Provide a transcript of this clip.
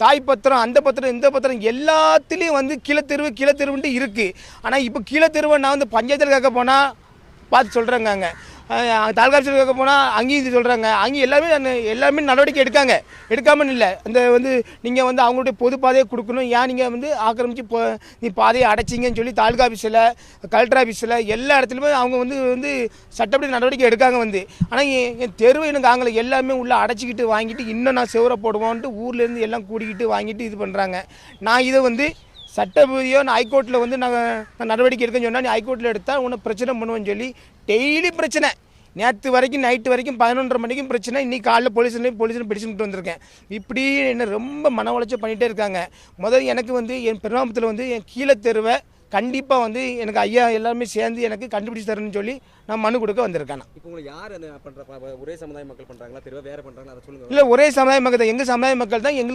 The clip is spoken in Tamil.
தாய் பத்திரம், அந்த பத்திரம், இந்த பத்திரம் எல்லாத்துலேயும் வந்து கீழத்தெருவுன்ட்டு இருக்குது. ஆனால் இப்போ கீழத்தெருவை நான் வந்து பஞ்சாயத்தில் கேட்க போனால் பார்த்து சொல்கிறேங்க, தாலுகா ஆஃபீஸில் கேட்க போனால் அங்கேயும் இது சொல்கிறாங்க. அங்கேயும் எல்லாருமே நடவடிக்கை எடுக்காமல் இல்லை. அந்த வந்து நீங்கள் வந்து அவங்களுடைய பொது பாதையை கொடுக்கணும், ஏன் நீங்கள் வந்து ஆக்கிரமிச்சு நீ பாதையை அடைச்சிங்கன்னு சொல்லி தாலுகா ஆஃபீஸில், கலெக்டர் ஆஃபீஸில் எல்லா இடத்துலையுமே அவங்க வந்து சட்டப்படி நடவடிக்கை எடுக்காங்க வந்து. ஆனால் என் தெருவை எனக்கு ஆங்கலை எல்லாமே உள்ளே அடைச்சிக்கிட்டு வாங்கிட்டு இன்னும் நான் செவரை போடுவோன்ட்டு ஊர்லேருந்து எல்லாம் கூடிக்கிட்டு வாங்கிட்டு இது பண்ணுறாங்க. நான் இதை வந்து சட்டவிதியோ நான் ஹைகோர்ட்டில் வந்து நான் நடவடிக்கை எடுக்கன்னு சொன்னால் நீ ஹைகோர்ட்டில் எடுத்தால் உன்னை பிரச்சனை பண்ணுவேன்னு சொல்லி டெய்லி பிரச்சனை. நேற்று வரைக்கும் நைட்டு வரைக்கும் 11:30 மணிக்கும் பிரச்சனை. இன்றைக்கி காலைல போலீஸ்லையும் பிடிச்சிட்டு வந்திருக்கேன். இப்படி என்ன ரொம்ப மன உளைச்சல் பண்ணிகிட்டே இருக்காங்க. முதல்ல எனக்கு வந்து என் பெருமாபுரத்தில் வந்து என் கீழே தெருவை கண்டிப்பாக வந்து எனக்கு ஐயா எல்லாருமே சேர்ந்து எனக்கு கண்டுபிடிச்சி தரணும்னு சொல்லி நான் மனு கொடுக்க வந்திருக்கேன். இப்போ உங்களுக்கு யார் பண்ணுற ஒரே சமுதாய மக்கள் பண்ணுறாங்களா, தெருவை வேறு பண்ணுறாங்களா, அதை சொல்லுங்கள். இல்லை, ஒரே சமுதாய மக்கள் தான், எங்கள் சமுதாய மக்கள் தான்.